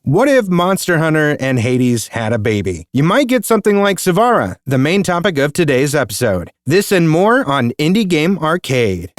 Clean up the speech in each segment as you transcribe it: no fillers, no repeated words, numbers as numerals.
What if Monster Hunter and Hades had a baby? You might get something like Savara, the main topic of today's episode. This and more on Indie Game Arcade.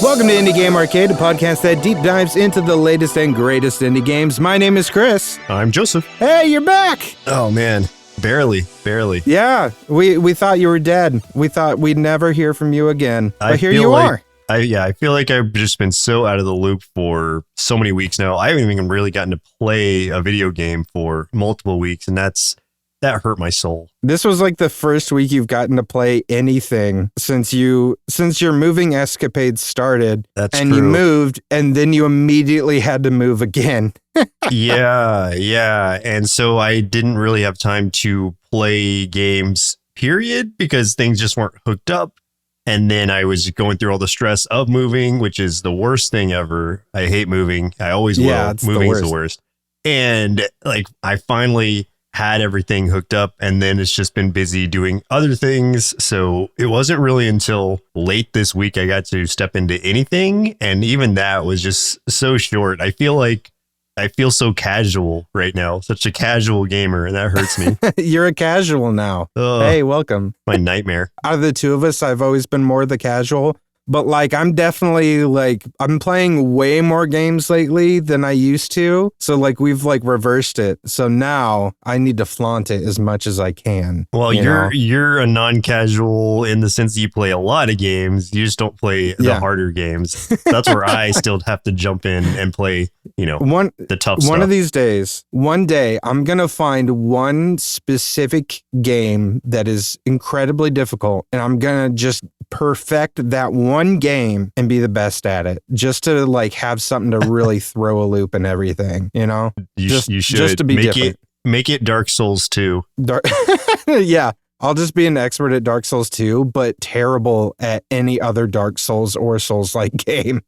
Welcome to Indie Game Arcade, a podcast that deep dives into the latest and greatest indie games. My name is Chris. I'm Joseph. Hey, you're back! Oh man, barely. Yeah, we thought you were dead. We thought we'd never hear from you again. But here you are. I feel like I've just been so out of the loop for so many weeks now. I haven't even really gotten to play a video game for multiple weeks, and that hurt my soul. This was like the first week you've gotten to play anything since your moving escapade started. That's and true. You moved, and then you immediately had to move again. Yeah. And so I didn't really have time to play games, period, because things just weren't hooked up. And then I was going through all the stress of moving, which is the worst thing ever. I hate moving. I always will. Moving is the worst. And like I finally had everything hooked up, and then it's just been busy doing other things. So it wasn't really until late this week I got to step into anything. And even that was just so short. I feel so casual right now, such a casual gamer, and that hurts me. You're a casual now. Hey, welcome. My nightmare. Out of the two of us, I've always been more the casual. But like, I'm playing way more games lately than I used to. So like, we've like reversed it. So now I need to flaunt it as much as I can. Well, you're a non-casual in the sense that you play a lot of games. You just don't play the harder games. That's where I still have to jump in and play, the tough stuff. One of these days, one day, I'm going to find one specific game that is incredibly difficult. And I'm going to just perfect that one game and be the best at it, just to like have something to really throw a loop and everything, you should just to be different. Make it Dark Souls 2. Yeah, I'll just be an expert at Dark Souls 2, but terrible at any other Dark Souls or Souls-like game.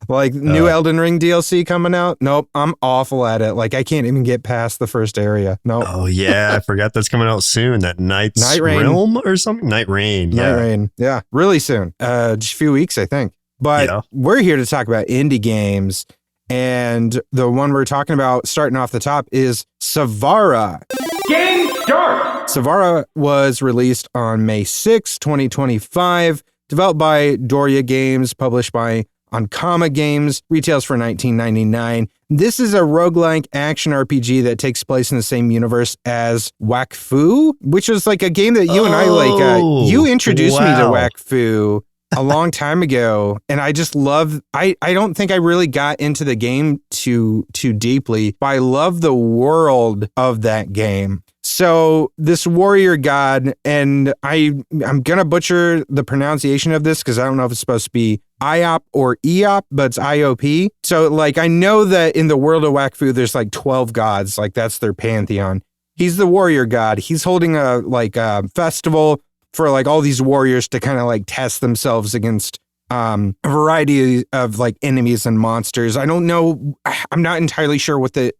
Like new Elden Ring DLC coming out. Nope, I'm awful at it. Like I can't even get past the first area. Nope. Oh yeah, I forgot that's coming out soon. That Night Realm or something. Night Rain. Yeah. Night Rain. Yeah, really soon. Just a few weeks, I think. But we're here to talk about indie games, and the one we're talking about, starting off the top, is Savara. Game start. Savara was released on May 6, 2025. Developed by Doria Games, published by Ankama Games, retails for $19.99. This is a roguelike action RPG that takes place in the same universe as Wakfu, which was like a game that you and I like. You introduced me to Wakfu a long time ago, and I just love. I don't think I really got into the game too deeply, but I love the world of that game. So this warrior god, and I'm gonna butcher the pronunciation of this because I don't know if it's supposed to be IOP or EOP, but it's IOP. So like, I know that in the world of Wakfu, there's like 12 gods, like that's their pantheon. He's the warrior god. He's holding a festival for like all these warriors to kind of like test themselves against a variety of like enemies and monsters. I don't know. I'm not entirely sure what the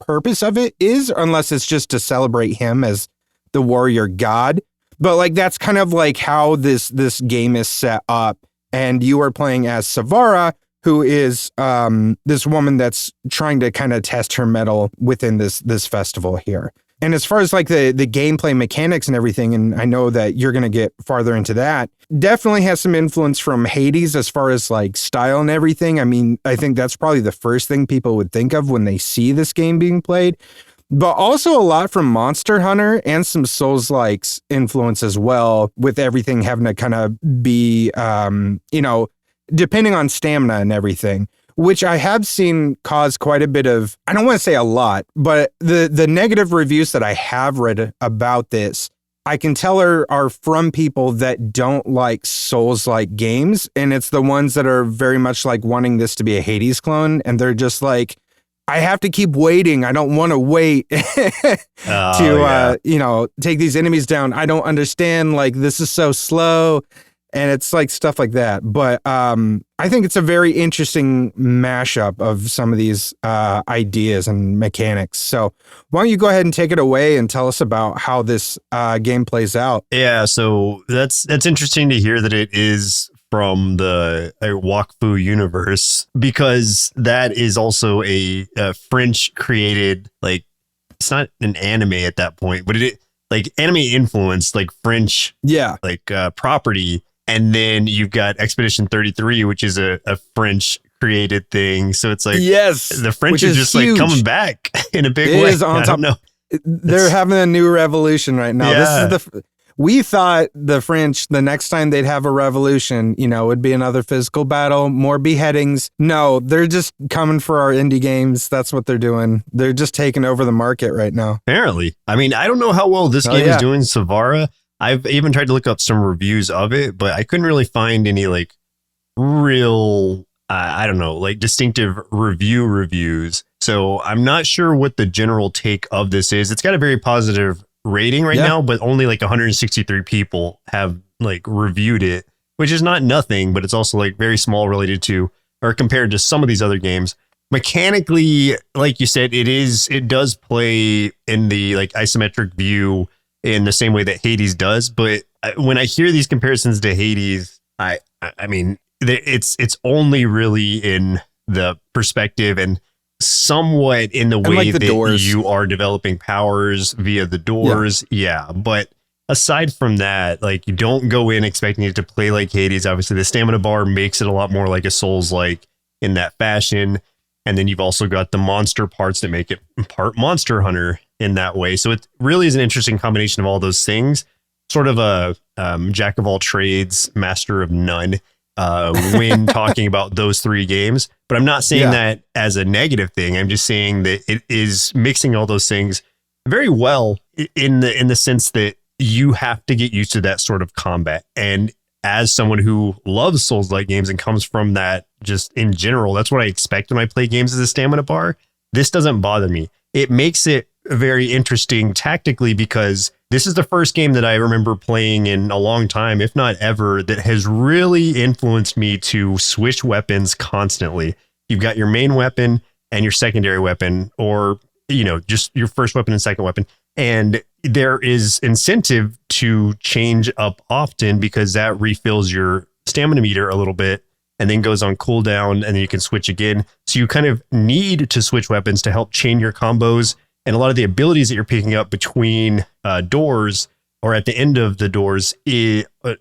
purpose of it is, unless it's just to celebrate him as the warrior god. But like, that's kind of like how this game is set up. And you are playing as Savara, who is this woman that's trying to kind of test her mettle within this festival here. And as far as like the gameplay mechanics and everything, and I know that you're going to get farther into that, definitely has some influence from Hades as far as like style and everything. I mean, I think that's probably the first thing people would think of when they see this game being played. But also a lot from Monster Hunter and some Souls-likes influence as well, with everything having to kind of be, depending on stamina and everything, which I have seen cause quite a bit of, I don't want to say a lot, but the negative reviews that I have read about this I can tell are from people that don't like Souls-like games, and it's the ones that are very much like wanting this to be a Hades clone, and they're just like, I have to keep waiting. I don't want to wait to take these enemies down. I don't understand. Like, this is so slow. And it's like stuff like that. But I think it's a very interesting mashup of some of these ideas and mechanics. So why don't you go ahead and take it away and tell us about how this game plays out? Yeah, so that's interesting to hear that it is from the Wakfu universe, because that is also a French created, like, it's not an anime at that point, but it like anime influenced, like French property. And then you've got Expedition 33, which is a French created thing. So it's like, yes, the French are just huge. Like coming back in a big way. I don't know. They're having a new revolution right now. Yeah. This is we thought the French, the next time they'd have a revolution, would be another physical battle, more beheadings. No, they're just coming for our indie games. That's what they're doing. They're just taking over the market right now. Apparently. I mean, I don't know how well this game is doing, Savara. I've even tried to look up some reviews of it, but I couldn't really find any like real, I don't know, like distinctive reviews. So I'm not sure what the general take of this is. It's got a very positive rating right now, but only like 163 people have like reviewed it, which is not nothing, but it's also like very small related to or compared to some of these other games. Mechanically, like you said, it does play in the like isometric view in the same way that Hades does. But when I hear these comparisons to Hades, I mean, it's only really in the perspective and somewhat in the way that doors. You are developing powers via the doors. Yeah. But aside from that, like, you don't go in expecting it to play like Hades. Obviously, the stamina bar makes it a lot more like a Souls-like in that fashion. And then you've also got the monster parts that make it part Monster Hunter in that way. So it really is an interesting combination of all those things. Sort of a jack of all trades, master of none when talking about those three games. But I'm not saying that as a negative thing. I'm just saying that it is mixing all those things very well in the sense that you have to get used to that sort of combat. And as someone who loves Souls-like games and comes from that just in general, that's what I expect when I play games as a stamina bar. This doesn't bother me. It makes it very interesting tactically because this is the first game that I remember playing in a long time, if not ever, that has really influenced me to switch weapons constantly. You've got your main weapon and your secondary weapon, or, just your first weapon and second weapon. And there is incentive to change up often because that refills your stamina meter a little bit and then goes on cooldown, and then you can switch again. So you kind of need to switch weapons to help chain your combos. And a lot of the abilities that you're picking up between doors or at the end of the doors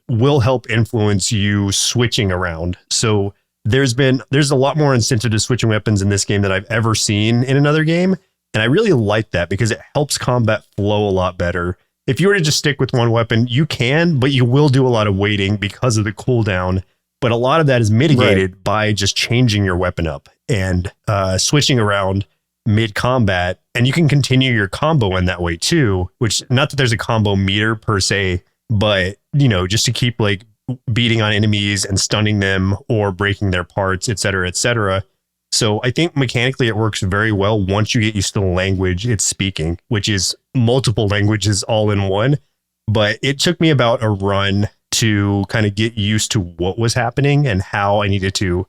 will help influence you switching around. So there's a lot more incentive to switching weapons in this game than I've ever seen in another game. And I really like that because it helps combat flow a lot better. If you were to just stick with one weapon, you can, but you will do a lot of waiting because of the cooldown. But a lot of that is mitigated by just changing your weapon up and switching around mid-combat. And you can continue your combo in that way too, which, not that there's a combo meter per se, but, just to keep like beating on enemies and stunning them or breaking their parts, et cetera, et cetera. So I think mechanically it works very well once you get used to the language it's speaking, which is multiple languages all in one. But it took me about a run to kind of get used to what was happening and how I needed to,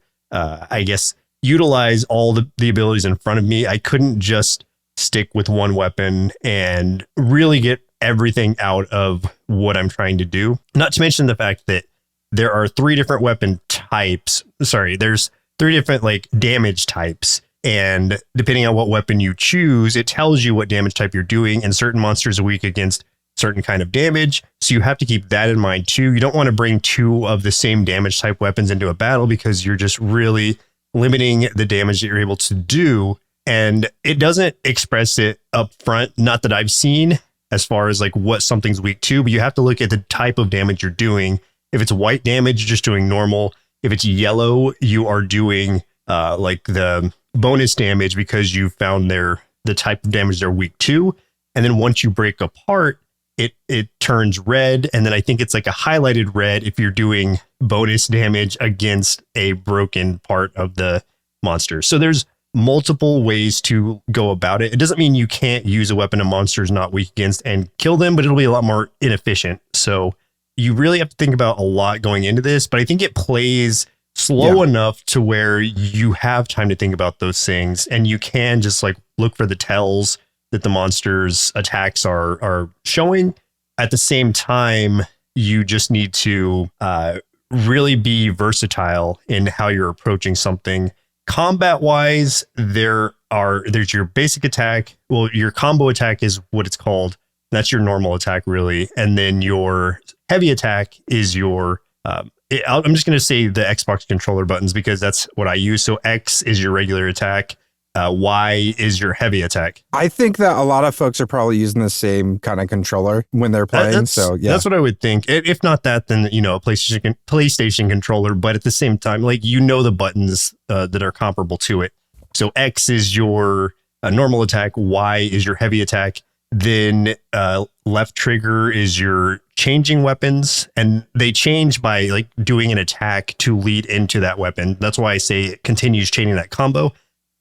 utilize all the abilities in front of me. I couldn't just stick with one weapon and really get everything out of what I'm trying to do. Not to mention the fact that there are three different weapon types. There's three different like damage types. And depending on what weapon you choose, it tells you what damage type you're doing. And certain monsters are weak against certain kind of damage. So you have to keep that in mind too. You don't want to bring two of the same damage type weapons into a battle because you're just really limiting the damage that you're able to do. And it doesn't express it up front, not that I've seen, as far as like what something's weak to, but you have to look at the type of damage you're doing. If it's white damage, just doing normal. If it's yellow, you are doing like the bonus damage because you found the type of damage they're weak to. And then once you break apart, it turns red, and then I think it's like a highlighted red if you're doing bonus damage against a broken part of the monster. So there's multiple ways to go about it. It doesn't mean you can't use a weapon a monster is not weak against and kill them, but it'll be a lot more inefficient. So you really have to think about a lot going into this, but I think it plays slow enough to where you have time to think about those things, and you can just like look for the tells that the monster's attacks are showing. At the same time, you just need to really be versatile in how you're approaching something. Combat wise, there's your basic attack. Well, your combo attack is what it's called. That's your normal attack, really. And then your heavy attack is your I'm just going to say the Xbox controller buttons because that's what I use. So X is your regular attack. Y is your heavy attack. I think that a lot of folks are probably using the same kind of controller when they're playing. That's what I would think. If not that, then, you know, a PlayStation controller. But at the same time, like, you know, the buttons that are comparable to it. So X is your normal attack. Y is your heavy attack. Then left trigger is your changing weapons, and they change by like doing an attack to lead into that weapon. That's why I say it continues chaining that combo.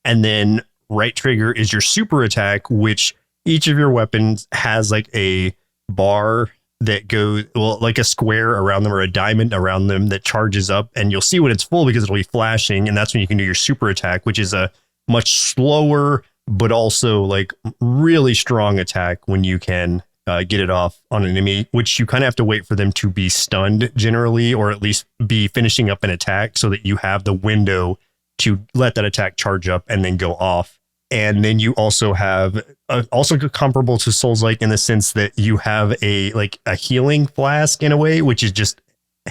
And then right trigger is your super attack, which each of your weapons has like a bar that goes, well, like a square around them or a diamond around them that charges up, and you'll see when it's full because it'll be flashing. And that's when you can do your super attack, which is a much slower, but also like really strong attack when you can get it off on an enemy, which you kind of have to wait for them to be stunned generally, or at least be finishing up an attack so that you have the window to let that attack charge up and then go off. And then you also have also comparable to Souls-like in the sense that you have a healing flask in a way, which is just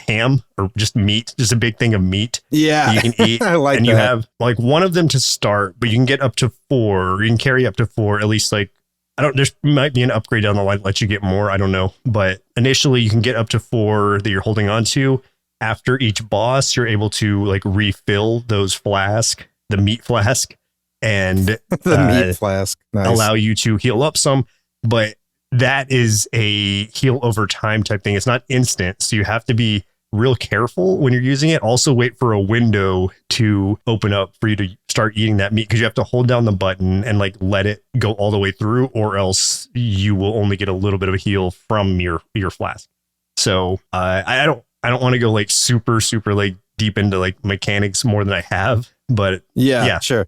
ham or just meat, just a big thing of meat. Yeah, you can eat. I like and that. You have like one of them to start, but you can get up to 4. You can carry up to 4, at least. Like, there might be an upgrade down the line that lets you get more. I don't know. But initially you can get up to 4 that you're holding on to. After each boss, you're able to like refill those flask, the meat flask, and the meat flask allow you to heal up some. But that is a heal over time type thing. It's not instant. So you have to be real careful when you're using it. Also wait for a window to open up for you to start eating that meat, because you have to hold down the button and like let it go all the way through, or else you will only get a little bit of a heal from your flask. So I don't want to go like super like deep into like mechanics more than I have, but yeah, sure.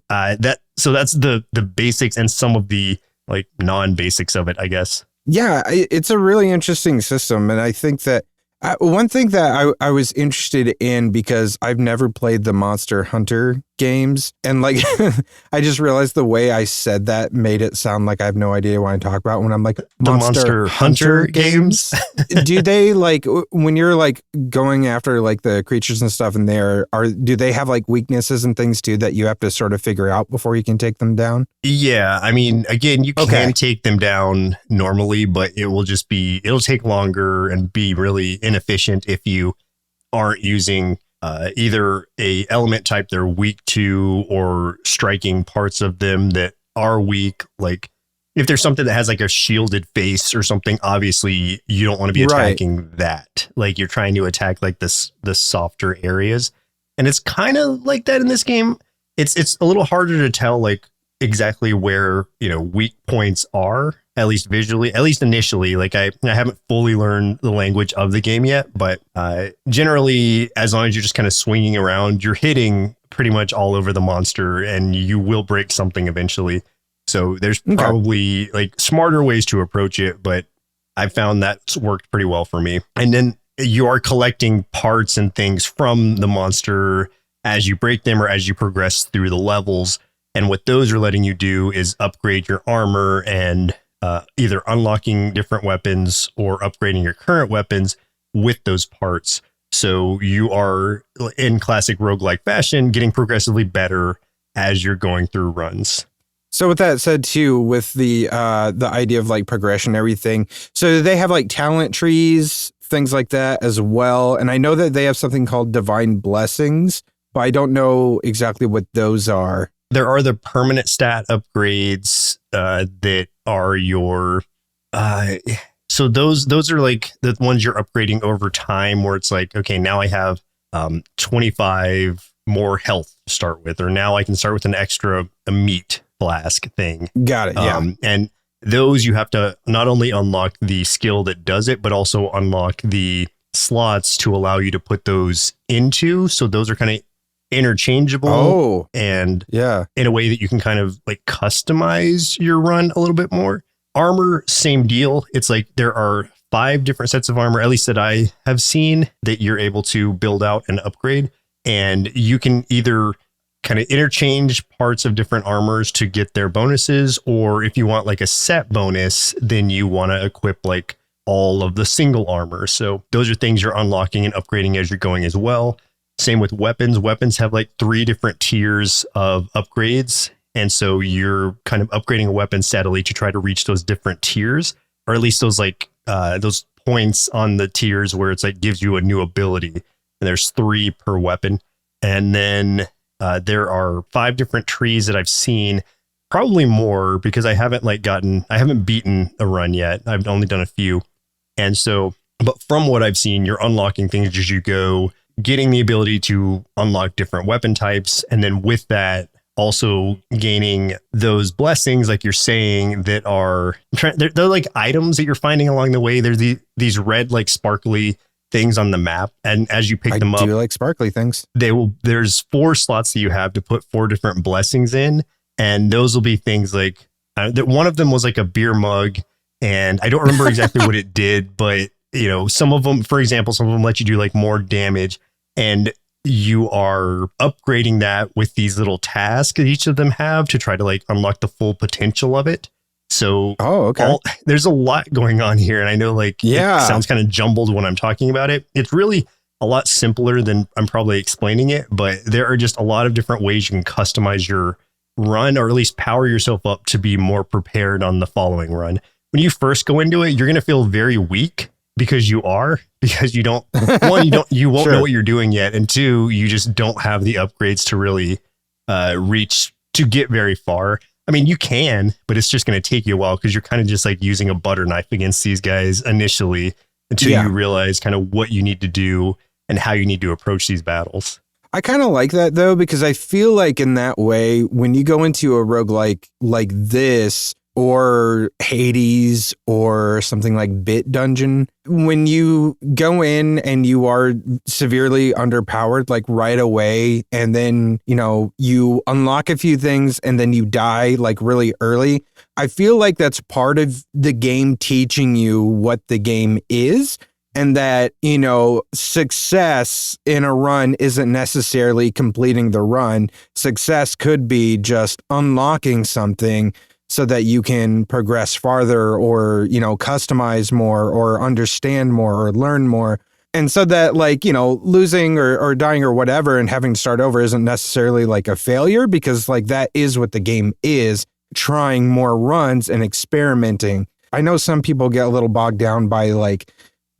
So that's the basics and some of the like non-basics of it, I guess. Yeah, it's a really interesting system. And I think that one thing that I was interested in, because I've never played the Monster Hunter games, and like I just realized the way I said that made it sound like I have no idea what I'm talking about when I'm like Monster Hunter games. Do they like, when you're like going after like the creatures and stuff in there, do they have like weaknesses and things too that you have to sort of figure out before you can take them down? Yeah, I mean, again, you can take them down normally, but it'll take longer and be really inefficient if you aren't using either a element type they're weak to, or striking parts of them that are weak. Like if there's something that has like a shielded face or something, obviously you don't want to be attacking that. Like you're trying to attack like the softer areas. And it's kind of like that in this game. It's a little harder to tell like exactly where, you know, weak points are, at least visually, at least initially. Like I haven't fully learned the language of the game yet, but generally, as long as you're just kind of swinging around, you're hitting pretty much all over the monster, and you will break something eventually. So there's probably like smarter ways to approach it, but I found that's worked pretty well for me. And then you are collecting parts and things from the monster as you break them or as you progress through the levels. And what those are letting you do is upgrade your armor and either unlocking different weapons or upgrading your current weapons with those parts. So you are, in classic roguelike fashion, getting progressively better as you're going through runs. So with that said, too, with the idea of like progression and everything, so they have like talent trees, things like that as well. And I know that they have something called divine blessings, but I don't know exactly what those are. There are the permanent stat upgrades that are your So those are like the ones you're upgrading over time, where it's like, okay, now I have 25 more health to start with, or now I can start with an extra meat flask thing. Got it. Yeah. And those you have to not only unlock the skill that does it, but also unlock the slots to allow you to put those into. So those are kind of interchangeable and in a way that you can kind of like customize your run a little bit more. Armor, same deal. It's like there are 5 different sets of armor, at least that I have seen, that you're able to build out and upgrade. And you can either kind of interchange parts of different armors to get their bonuses, or if you want like a set bonus, then you want to equip like all of the single armor. So those are things you're unlocking and upgrading as you're going as well. Same with weapons. Weapons have like 3 different tiers of upgrades. And so you're kind of upgrading a weapon steadily to try to reach those different tiers, or at least those like those points on the tiers where it's like gives you a new ability. And there's 3 per weapon. And then there are 5 different trees that I've seen, probably more because I haven't beaten a run yet. I've only done a few. And so, but from what I've seen, you're unlocking things as you go, getting the ability to unlock different weapon types. And then with that, also gaining those blessings, like you're saying, that are, they're like items that you're finding along the way. There's these red, like sparkly things on the map. And as you pick them up, I do like sparkly things. There's 4 slots that you have to put 4 different blessings in. And those will be things like, one of them was like a beer mug. And I don't remember exactly what it did, but you know, some of them, for example, some of them let you do like more damage, and you are upgrading that with these little tasks that each of them have to try to like unlock the full potential of it. So there's a lot going on here. And I know like it sounds kind of jumbled when I'm talking about it. It's really a lot simpler than I'm probably explaining it, but there are just a lot of different ways you can customize your run, or at least power yourself up to be more prepared on the following run. When you first go into it, you're going to feel very weak because you don't, one, you won't know what you're doing yet. And 2, you just don't have the upgrades to really reach to get very far. I mean, you can, but it's just going to take you a while because you're kind of just like using a butter knife against these guys initially until you realize kind of what you need to do and how you need to approach these battles. I kind of like that though, because I feel like in that way, when you go into a roguelike like this, or Hades, or something like Bit Dungeon, when you go in and you are severely underpowered, like right away, and then, you know, you unlock a few things and then you die like really early, I feel like that's part of the game teaching you what the game is. And that, you know, success in a run isn't necessarily completing the run. Success could be just unlocking something so that you can progress farther, or, you know, customize more, or understand more, or learn more. And so that, like, you know, losing or dying or whatever and having to start over isn't necessarily like a failure, because like that is what the game is, trying more runs and experimenting. I know some people get a little bogged down by like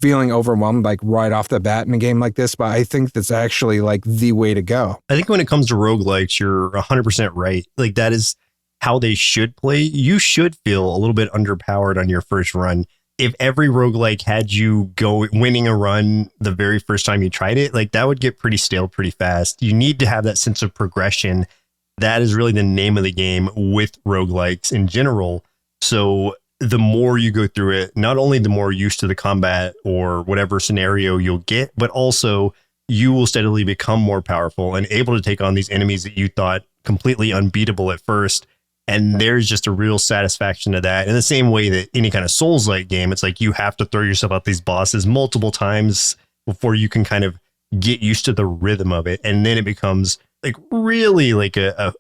feeling overwhelmed like right off the bat in a game like this, but I think that's actually like the way to go. I think when it comes to roguelikes, you're 100% right. Like that is how they should play. You should feel a little bit underpowered on your first run. If every roguelike had you winning a run the very first time you tried it, like that would get pretty stale pretty fast. You need to have that sense of progression. That is really the name of the game with roguelikes in general. So the more you go through it, not only the more used to the combat or whatever scenario you'll get, but also you will steadily become more powerful and able to take on these enemies that you thought completely unbeatable at first. And there's just a real satisfaction to that. In the same way that any kind of Souls-like game, it's like you have to throw yourself at these bosses multiple times before you can kind of get used to the rhythm of it. And then it becomes like really like a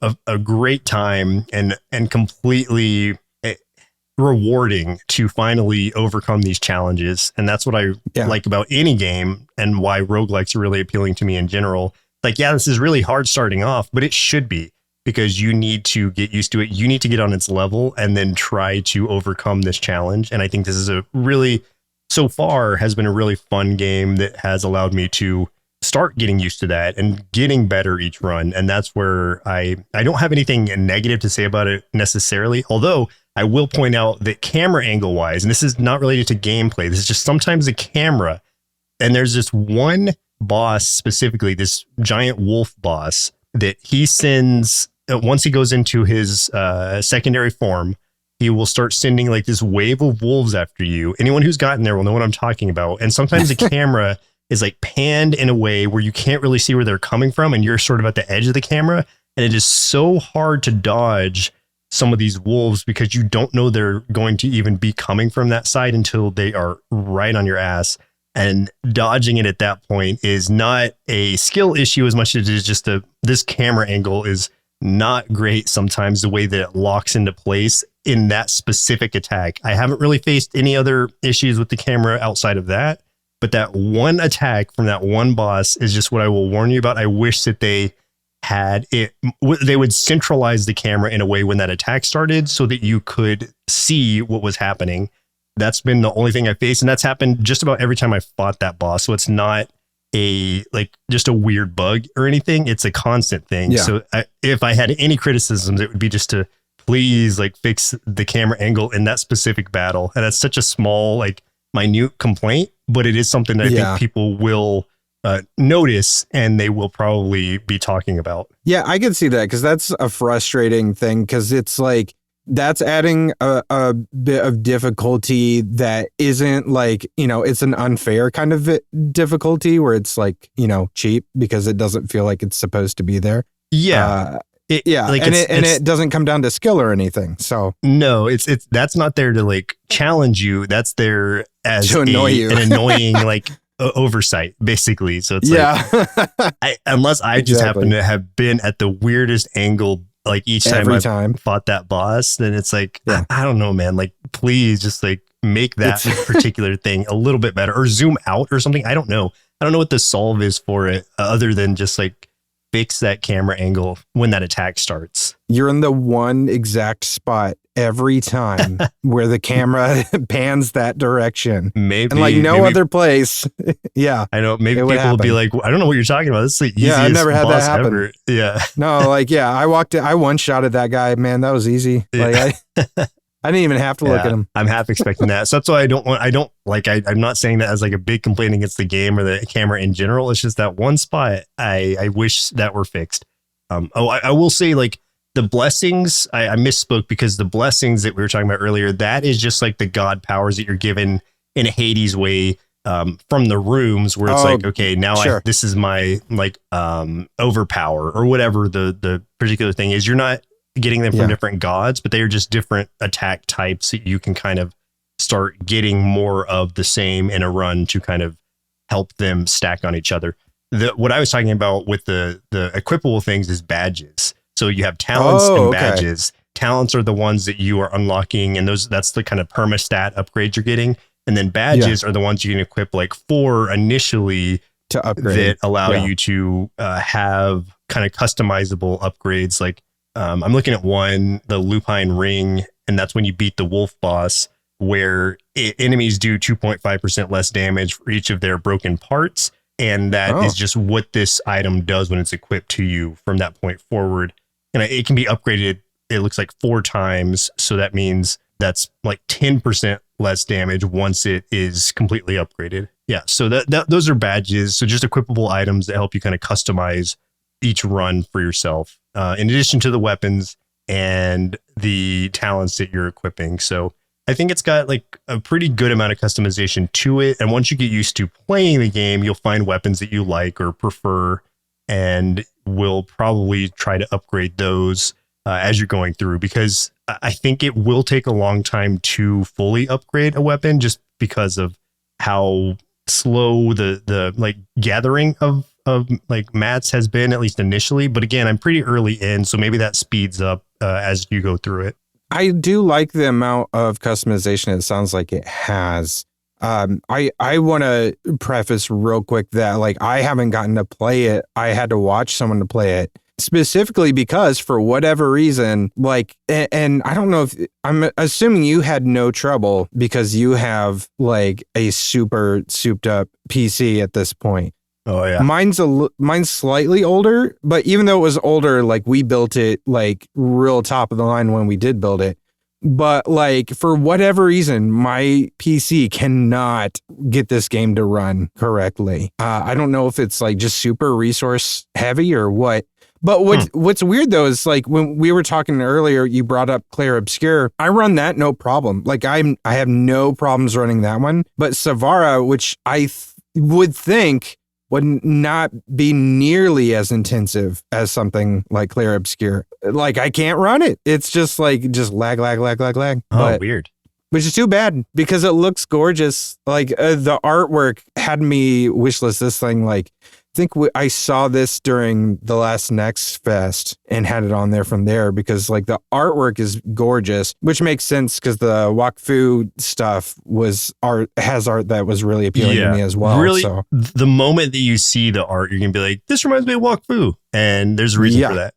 great time and completely rewarding to finally overcome these challenges. And that's what I like about any game, and why roguelikes are really appealing to me in general. Like, yeah, this is really hard starting off, but it should be, because you need to get used to it. You need to get on its level and then try to overcome this challenge. And I think this is so far has been a really fun game that has allowed me to start getting used to that and getting better each run. And that's where I don't have anything negative to say about it necessarily. Although I will point out that camera angle wise, and this is not related to gameplay, this is just sometimes the camera, and there's this one boss specifically, this giant wolf boss that he sends, once he goes into his secondary form, he will start sending like this wave of wolves after you. Anyone who's gotten there will know what I'm talking about. And sometimes the camera is like panned in a way where you can't really see where they're coming from, and you're sort of at the edge of the camera. And it is so hard to dodge some of these wolves because you don't know they're going to even be coming from that side until they are right on your ass. And dodging it at that point is not a skill issue as much as it is just this camera angle is not great sometimes, the way that it locks into place in that specific attack. I haven't really faced any other issues with the camera outside of that, but that one attack from that one boss is just what I will warn you about. I wish that they had it, they would centralize the camera in a way when that attack started so that you could see what was happening. That's been the only thing I faced, and that's happened just about every time I fought that boss. So it's not just a weird bug or anything. It's a constant thing. Yeah. So if I had any criticisms, it would be just to please fix the camera angle in that specific battle. And that's such a small, minute complaint, but it is something that I think people will notice, and they will probably be talking about. Yeah, I can see that, because that's a frustrating thing, because it's that's adding a bit of difficulty that isn't it's an unfair kind of difficulty where it's cheap because it doesn't feel like it's supposed to be there. Yeah. It doesn't come down to skill or anything. So no, that's not there to challenge you. That's there as to annoy you. An annoying oversight, basically. So it's unless I just happen to have been at the weirdest angle each time I fought that boss, then it's I don't know, man. Please just make that particular thing a little bit better, or zoom out or something. I don't know what the solve is for it, other than just fix that camera angle when that attack starts. You're in the one exact spot every time where the camera pans that direction. Maybe. And other place. Yeah. I know. Maybe people will be I don't know what you're talking about. This is the easiest I never had that happen. Ever. Yeah. No, I one-shotted that guy, man. That was easy. Yeah. I didn't even have to look at him. I'm half expecting that. So that's why I'm not saying that as a big complaint against the game or the camera in general. It's just that one spot I wish that were fixed. I will say the blessings, I misspoke, because the blessings that we were talking about earlier, that is just the god powers that you're given in a Hades way from the rooms, where it's okay, now sure. This is my overpower or whatever the particular thing is. You're not getting them from different gods, but they are just different attack types that you can kind of start getting more of the same in a run to kind of help them stack on each other. What I was talking about with the equipable things is badges. So you have talents and badges. Talents are the ones that you are unlocking, and that's the kind of perma-stat upgrades you're getting. And then badges are the ones you can equip for initially to upgrade, that allow you to have kind of customizable upgrades. I'm looking at one, the Lupine Ring, and that's when you beat the wolf boss, where enemies do 2.5% less damage for each of their broken parts. And that is just what this item does when it's equipped to you from that point forward. And it can be upgraded, it looks 4 times. So that means that's 10% less damage once it is completely upgraded. Yeah. So those are badges. So just equipable items that help you kind of customize each run for yourself, in addition to the weapons and the talents that you're equipping. So I think it's got a pretty good amount of customization to it. And once you get used to playing the game, you'll find weapons that you like or prefer, and will probably try to upgrade those as you're going through, because I think it will take a long time to fully upgrade a weapon, just because of how slow the gathering of mats has been, at least initially. But again, I'm pretty early in, so maybe that speeds up as you go through it. I do like the amount of customization it sounds like it has. I want to preface real quick that I haven't gotten to play it. I had to watch someone to play it, specifically because for whatever reason, and I don't know if I'm assuming you had no trouble because you have a super souped up PC at this point. Oh yeah. Mine's slightly older, but even though it was older, we built it real top of the line when we did build it. But like for whatever reason, my PC cannot get this game to run correctly. I don't know if it's like just super resource heavy or what. But what's weird though is like when we were talking earlier, you brought up Clair Obscur. I run that no problem. Like I have no problems running that one. But Savara, which I would think would not be nearly as intensive as something like Clair Obscur. Like I can't run it. It's just lag. Oh, but, weird. Which is too bad because it looks gorgeous. Like the artwork had me wishlist this thing. Like I think I saw this during the last Next Fest and had it on there from there because like the artwork is gorgeous, which makes sense because the Wakfu stuff has art that was really appealing to me as well. Really, so the moment that you see the art, you're gonna be like, "This reminds me of Wakfu," and there's a reason for that.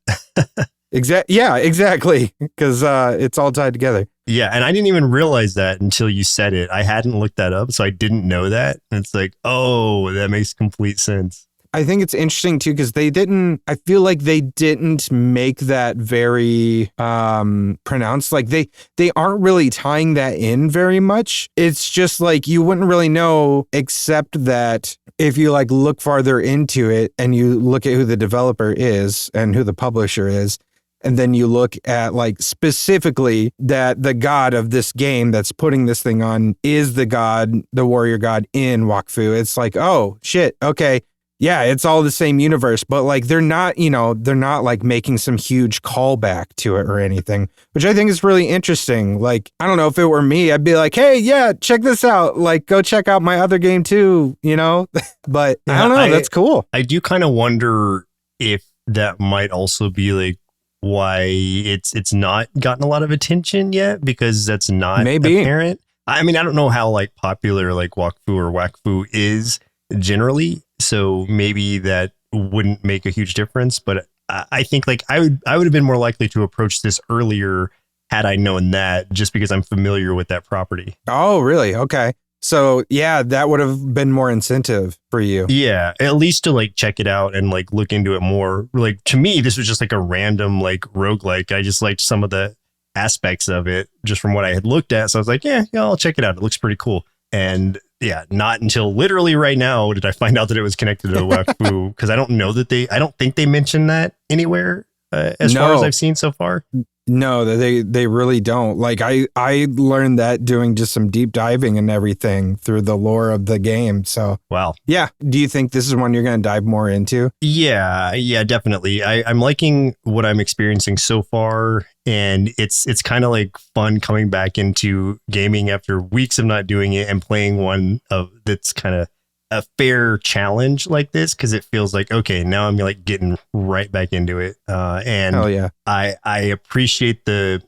Exactly, because it's all tied together. Yeah, and I didn't even realize that until you said it. I hadn't looked that up, so I didn't know that. And it's like, oh, that makes complete sense. I think it's interesting too because I feel like they didn't make that very pronounced. Like they aren't really tying that in very much. It's just like you wouldn't really know except that if you like look farther into it and you look at who the developer is and who the publisher is. And then you look at like specifically that the god of this game that's putting this thing on is the warrior god in Wakfu. It's like, oh shit. Okay. Yeah, it's all the same universe, but like they're not like making some huge callback to it or anything, which I think is really interesting. Like, I don't know, if it were me, I'd be like, hey, yeah, check this out. Like, go check out my other game too, But I don't know, that's cool. I do kind of wonder if that might also be like why it's not gotten a lot of attention yet, because that's not apparent. I mean, I don't know how like popular like Wakfu is generally. So maybe that wouldn't make a huge difference, but I think like I would have been more likely to approach this earlier had I known that, just because I'm familiar with that property. Oh, really? Okay. So yeah, that would have been more incentive for you. Yeah, at least to like check it out and like look into it more. Like to me, this was just like a random like roguelike. I just liked some of the aspects of it just from what I had looked at. So I was like, yeah, I'll check it out. It looks pretty cool. And yeah, not until literally right now did I find out that it was connected to Wakfu, because I don't think they mentioned that anywhere as far as I've seen so far. No, they really don't. Like I learned that doing just some deep diving and everything through the lore of the game. So wow. Yeah. Do you think this is one you're going to dive more into? Yeah, definitely. I'm liking what I'm experiencing so far. And it's kind of like fun coming back into gaming after weeks of not doing it and playing one that's kind of a fair challenge like this, because it feels like, okay, now I'm like getting right back into it. And hell yeah. I appreciate the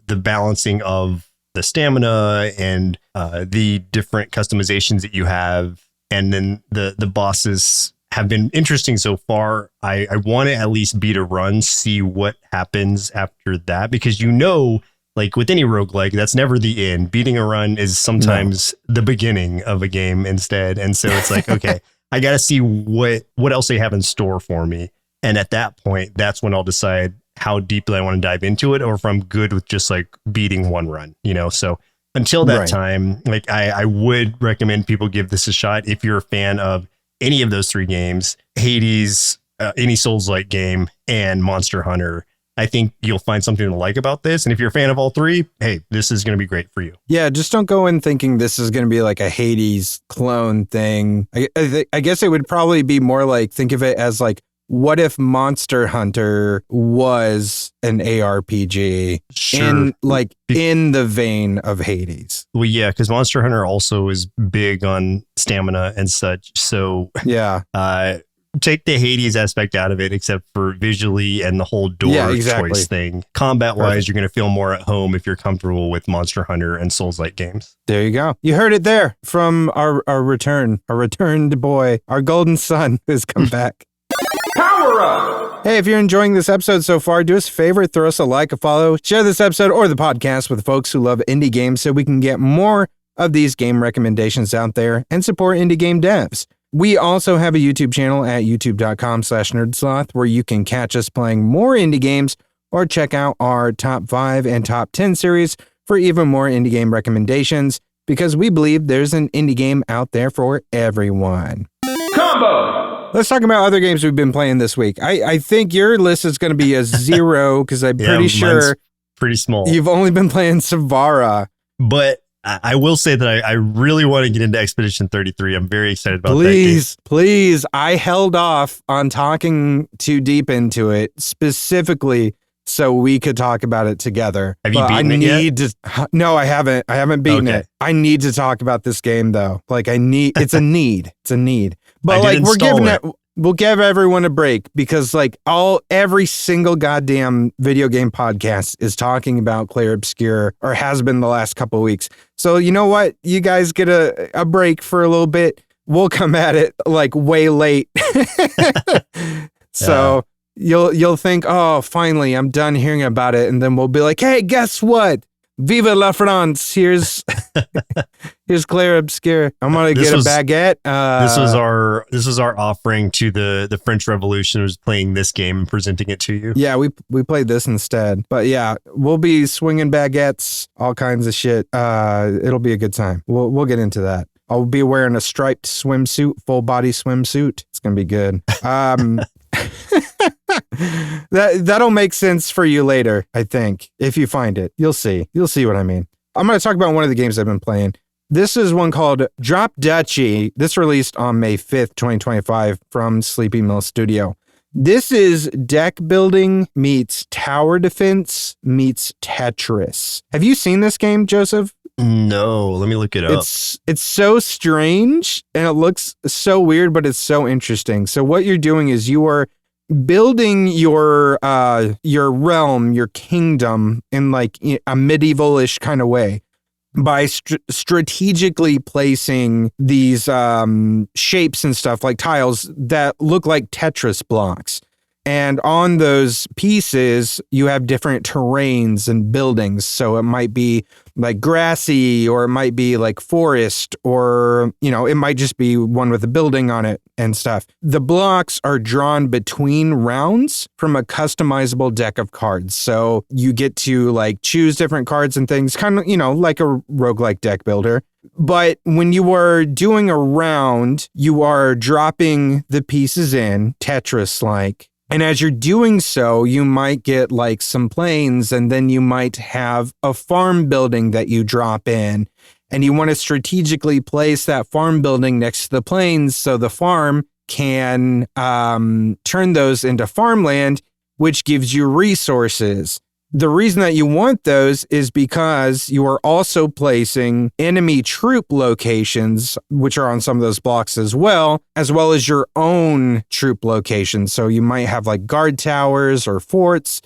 balancing of the stamina and the different customizations that you have. And then the bosses have been interesting so far. I want to at least beat a run, see what happens after that, because like with any roguelike, that's never the end. Beating a run is sometimes the beginning of a game instead. And so it's like, okay, I got to see what else they have in store for me. And at that point, that's when I'll decide how deeply I want to dive into it, or if I'm good with just like beating one run, So until that time, like I would recommend people give this a shot. If you're a fan of any of those three games, Hades, any Souls-like game, and Monster Hunter, I think you'll find something to like about this. And if you're a fan of all three, hey, this is going to be great for you. Yeah, just don't go in thinking this is going to be like a Hades clone thing. I guess it would probably be more like, think of it as like, what if Monster Hunter was an ARPG in the vein of Hades? Well, yeah, because Monster Hunter also is big on stamina and such. So yeah, take the Hades aspect out of it, except for visually and the whole door choice thing. Combat wise, you're going to feel more at home if you're comfortable with Monster Hunter and Souls-like games. There you go. You heard it there from our returned boy, our golden son who's come back. Power up! Hey, if you're enjoying this episode so far, do us a favor, throw us a like, a follow, share this episode or the podcast with folks who love indie games so we can get more of these game recommendations out there and support indie game devs. We also have a YouTube channel at youtube.com/nerdsloth where you can catch us playing more indie games or check out our top 5 and top 10 series for even more indie game recommendations, because we believe there's an indie game out there for everyone. Combo! Let's talk about other games we've been playing this week. I think your list is going to be a 0 because I'm pretty sure pretty small. You've only been playing Savara. But I will say that I really want to get into Expedition 33. I'm very excited about that game. Please. I held off on talking too deep into it specifically so we could talk about it together. Have you beaten it yet? No, I haven't. I haven't beaten it. I need to talk about this game though. Like it's a need. It's a need. But like we'll give everyone a break because like every single goddamn video game podcast is talking about Clair Obscur or has been the last couple of weeks. So you know what? You guys get a break for a little bit. We'll come at it like way late. So you'll think, oh, finally, I'm done hearing about it. And then we'll be like, hey, guess what? Viva la France. Here's Clair Obscur. I'm going to get a baguette. This was our offering to the French Revolution, who's playing this game and presenting it to you. Yeah, we played this instead. But yeah, we'll be swinging baguettes, all kinds of shit. It'll be a good time. We'll get into that. I'll be wearing a striped swimsuit, full body swimsuit. It's going to be good. That'll make sense for you later, I think. If you find it, you'll see what I mean. I'm going to talk about one of the games I've been playing. This is one called Drop Duchy. This released on May 5th, 2025 from Sleepy Mill Studio. This is deck building meets tower defense meets Tetris. Have you seen this game, Joseph? No, let me look it up. It's so strange and it looks so weird, but it's so interesting. So what you're doing is you are building your realm, your kingdom in like a medievalish kind of way by strategically placing these shapes and stuff like tiles that look like Tetris blocks. And on those pieces, you have different terrains and buildings. So it might be like grassy, or it might be like forest, or, it might just be one with a building on it and stuff. The blocks are drawn between rounds from a customizable deck of cards. So you get to like choose different cards and things, kind of, like a roguelike deck builder. But when you are doing a round, you are dropping the pieces in, Tetris-like. And as you're doing so, you might get like some planes, and then you might have a farm building that you drop in. And you want to strategically place that farm building next to the planes so the farm can turn those into farmland, which gives you resources. The reason that you want those is because you are also placing enemy troop locations, which are on some of those blocks as well as your own troop locations. So you might have like guard towers or forts.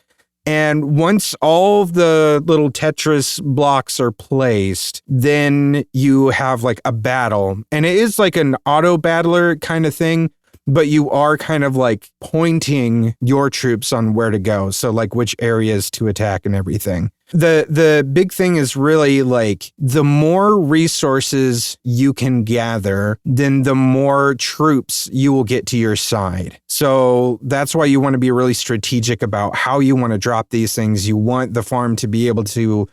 And once all of the little Tetris blocks are placed, then you have like a battle. And it is like an auto battler kind of thing, but you are kind of like pointing your troops on where to go. So like which areas to attack and everything. The big thing is really like the more resources you can gather, then the more troops you will get to your side. So that's why you want to be really strategic about how you want to drop these things. You want the farm to be able to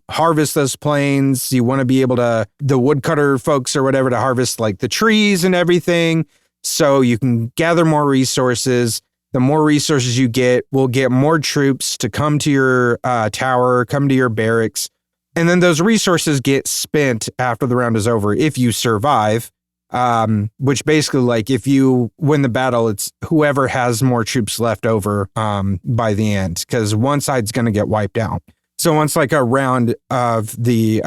harvest those plains. You want to be able to, the woodcutter folks or whatever, to harvest like the trees and everything. So you can gather more resources. The more resources you get, will get more troops to come to your tower, come to your barracks. And then those resources get spent after the round is over if you survive, which basically like if you win the battle, it's whoever has more troops left over by the end, because one side's going to get wiped out. So once like a round of the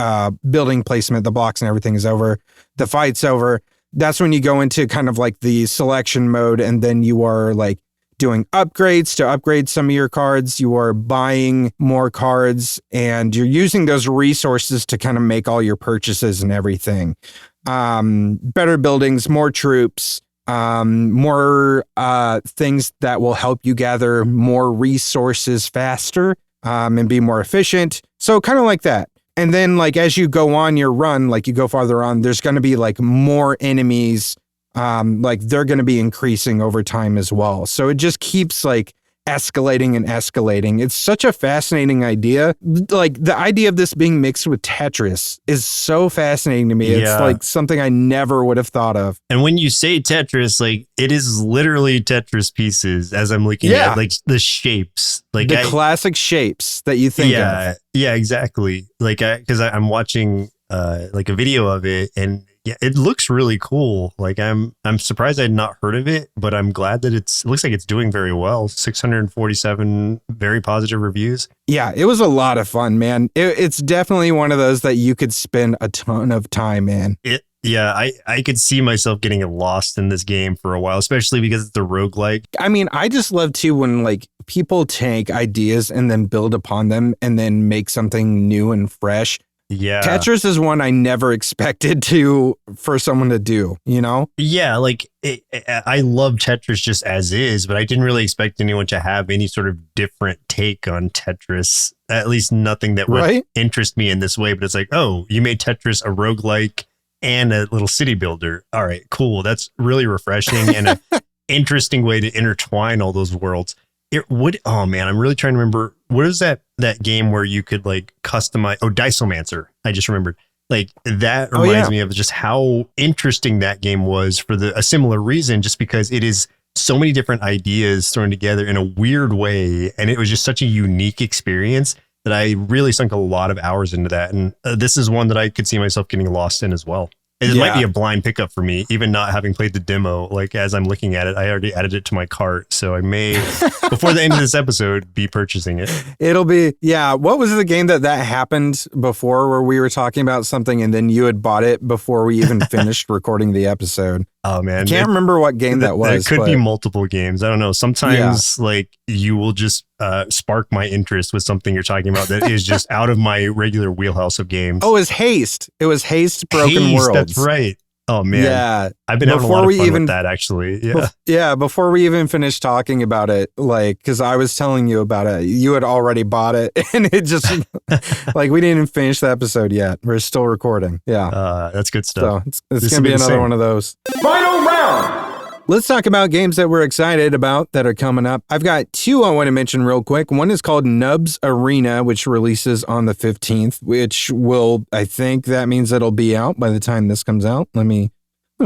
building placement, the blocks and everything is over, the fight's over, that's when you go into kind of like the selection mode, and then you are like doing upgrades to upgrade some of your cards. You are buying more cards, and you're using those resources to kind of make all your purchases and everything. Better buildings, more troops, more things that will help you gather more resources faster and be more efficient. So kind of like that. And then like as you go on your run, like you go farther on, there's going to be like more enemies. Like they're going to be increasing over time as well. So it just keeps like escalating and escalating. It's such a fascinating idea. Like the idea of this being mixed with Tetris is so fascinating to me. It's like something I never would have thought of. And when you say Tetris, like it is literally Tetris pieces as I'm looking at like the shapes, like the classic shapes that you think of. Yeah, exactly. Like because I'm watching like a video of it, and it looks really cool. Like I'm surprised I'd not heard of it, but I'm glad that it looks like it's doing very well. 647 very positive reviews. Yeah, it was a lot of fun, man. It's definitely one of those that you could spend a ton of time in. I could see myself getting lost in this game for a while, especially because it's a roguelike. I mean, I just love too when like people take ideas and then build upon them and then make something new and fresh. Yeah. Tetris is one I never expected for someone to do, you know? Yeah, like I love Tetris just as is, but I didn't really expect anyone to have any sort of different take on Tetris, at least nothing that would interest me in this way. But it's like, oh, you made Tetris a roguelike and a little city builder. All right, cool. That's really refreshing and an interesting way to intertwine all those worlds. Oh man, I'm really trying to remember. What is that game where you could like customize? Oh, Diceomancer. I just remembered. Like that reminds me of just how interesting that game was for a similar reason, just because it is so many different ideas thrown together in a weird way. And it was just such a unique experience that I really sunk a lot of hours into that. And this is one that I could see myself getting lost in as well. It might be a blind pickup for me, even not having played the demo. Like as I'm looking at it, I already added it to my cart. So I may, before the end of this episode, be purchasing it. It'll be, what was the game that happened before where we were talking about something and then you had bought it before we even finished recording the episode? Oh man. I can't remember what game that was. It could be multiple games. I don't know. Sometimes like you will just spark my interest with something you're talking about that is just out of my regular wheelhouse of games. Oh, it was Haste. It was Haste Broken Worlds. That's right. Oh man. Yeah. I've been having a lot of fun with that actually. Yeah. Before we even finished talking about it, like, cause I was telling you about it, you had already bought it and it just like, we didn't even finish the episode yet. We're still recording. Yeah. That's good stuff. So it's going to be another one of those. Final round. Let's talk about games that we're excited about that are coming up. I've got two I want to mention real quick. One is called Nubs Arena, which releases on the 15th, which I think that means it'll be out by the time this comes out. Let me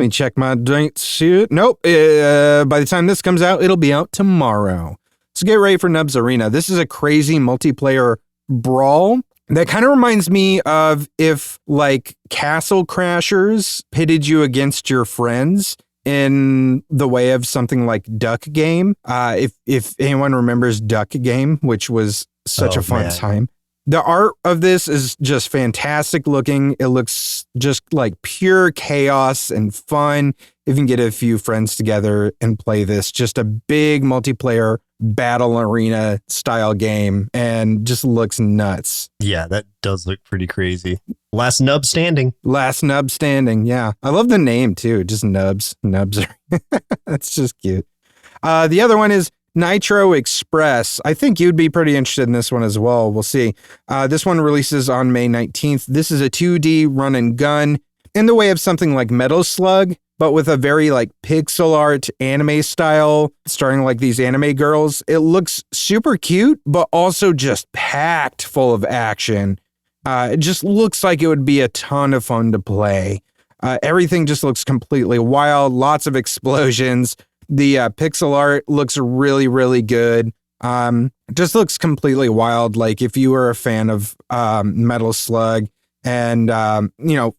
check my dates here. Nope. By the time this comes out, it'll be out tomorrow. So get ready for Nubs Arena. This is a crazy multiplayer brawl that kind of reminds me of if like Castle Crashers pitted you against your friends in the way of something like Duck Game. If anyone remembers Duck Game, which was such a fun time. The art of this is just fantastic looking. It looks just like pure chaos and fun. If you can get a few friends together and play this, just a big multiplayer battle arena style game and just looks nuts. Yeah, that does look pretty crazy. Last Nub Standing. Yeah. I love the name too. Just Nubs. That's just cute. The other one is Nitro Express. I think you'd be pretty interested in this one as well. We'll see. This one releases on May 19th. This is a 2D run and gun in the way of something like Metal Slug, but with a very like pixel art anime style, starring like these anime girls. It looks super cute, but also just packed full of action. It just looks like it would be a ton of fun to play. Everything just looks completely wild. Lots of explosions. The pixel art looks really, really good. Just looks completely wild. Like if you were a fan of Metal Slug and,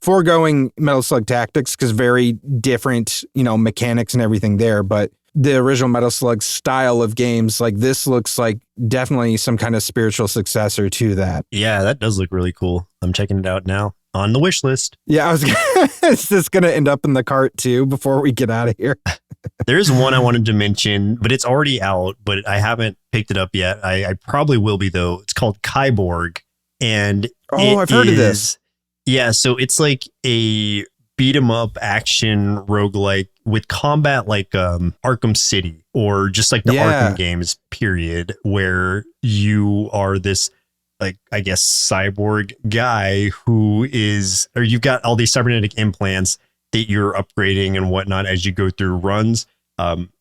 foregoing Metal Slug Tactics, because very different, mechanics and everything there. But the original Metal Slug style of games, like this looks like definitely some kind of spiritual successor to that. Yeah, that does look really cool. I'm checking it out now. On the wish list. Yeah, is this going to end up in the cart too before we get out of here? There's one I wanted to mention, but it's already out, but I haven't picked it up yet. I probably will be though. It's called Kiborg. And I've heard of this. Yeah, so it's like a beat 'em up action roguelike with combat like Arkham City or just like the Arkham games, period, where you are this like, I guess, cyborg guy you've got all these cybernetic implants that you're upgrading and whatnot as you go through runs.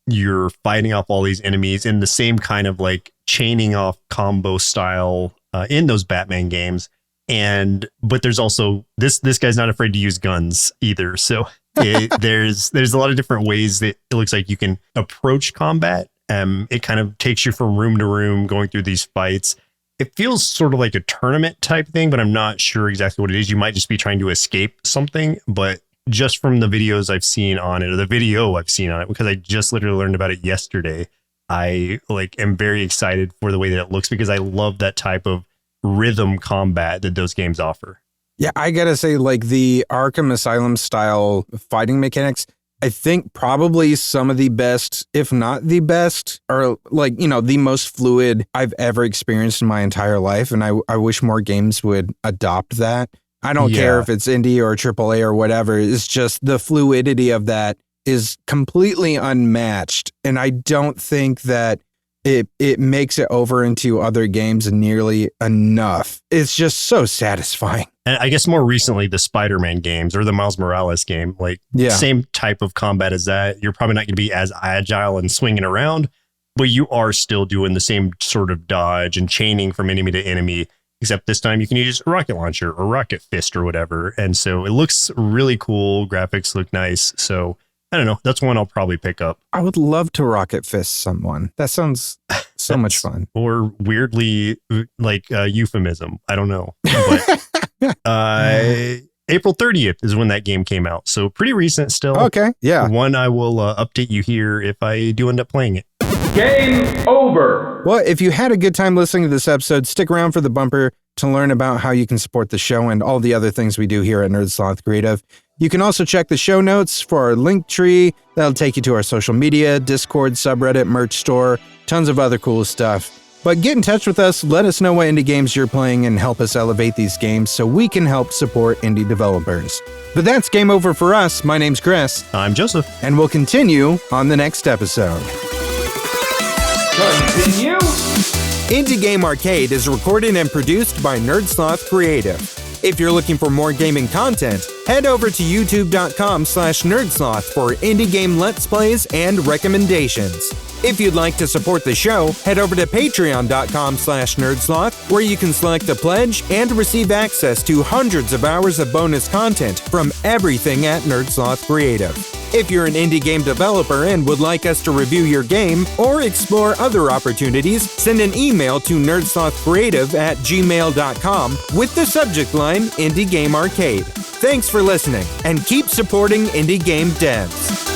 You're fighting off all these enemies in the same kind of like chaining off combo style in those Batman games. But there's also this guy's not afraid to use guns either. So there's a lot of different ways that it looks like you can approach combat. It kind of takes you from room to room going through these fights. It feels sort of like a tournament type thing, but I'm not sure exactly what it is. You might just be trying to escape something, but just from the videos I've seen on it, or the video I've seen on it, because I just literally learned about it yesterday, I am very excited for the way that it looks, because I love that type of rhythm combat that those games offer. Yeah, I gotta say, like the Arkham Asylum style fighting mechanics, I think probably some of the best, if not the best, or like, you know, the most fluid I've ever experienced in my entire life. And I wish more games would adopt that. I don't care if it's indie or AAA or whatever. It's just the fluidity of that is completely unmatched. And I don't think that it makes it over into other games nearly enough. It's just so satisfying. And I guess more recently, the Spider-Man games or the Miles Morales game, same type of combat as that. You're probably not going to be as agile and swinging around, but you are still doing the same sort of dodge and chaining from enemy to enemy, except this time you can use a rocket launcher or rocket fist or whatever. And so it looks really cool. Graphics look nice. So I don't know. That's one I'll probably pick up. I would love to rocket fist someone. That sounds so much fun. Or weirdly like a euphemism. I don't know. But April 30th is when that game came out. So pretty recent still. Okay. Yeah. One I will update you here if I do end up playing it. Game over. Well, if you had a good time listening to this episode, stick around for the bumper to learn about how you can support the show and all the other things we do here at Sloth Creative. You can also check the show notes for our link tree. That'll take you to our social media, Discord, subreddit, merch store, tons of other cool stuff. But get in touch with us, let us know what indie games you're playing, and help us elevate these games so we can help support indie developers. But that's game over for us. My name's Chris. I'm Joseph. And we'll continue on the next episode. Continue. Indie Game Arcade is recorded and produced by Sloth Creative. If you're looking for more gaming content, head over to youtube.com/nerdsloth for indie game let's plays and recommendations. If you'd like to support the show, head over to patreon.com/nerdsloth, where you can select a pledge and receive access to hundreds of hours of bonus content from everything at Sloth Creative. If you're an indie game developer and would like us to review your game or explore other opportunities, send an email to nerdslothcreative@gmail.com with the subject line Indie Game Arcade. Thanks for listening, and keep supporting indie game devs.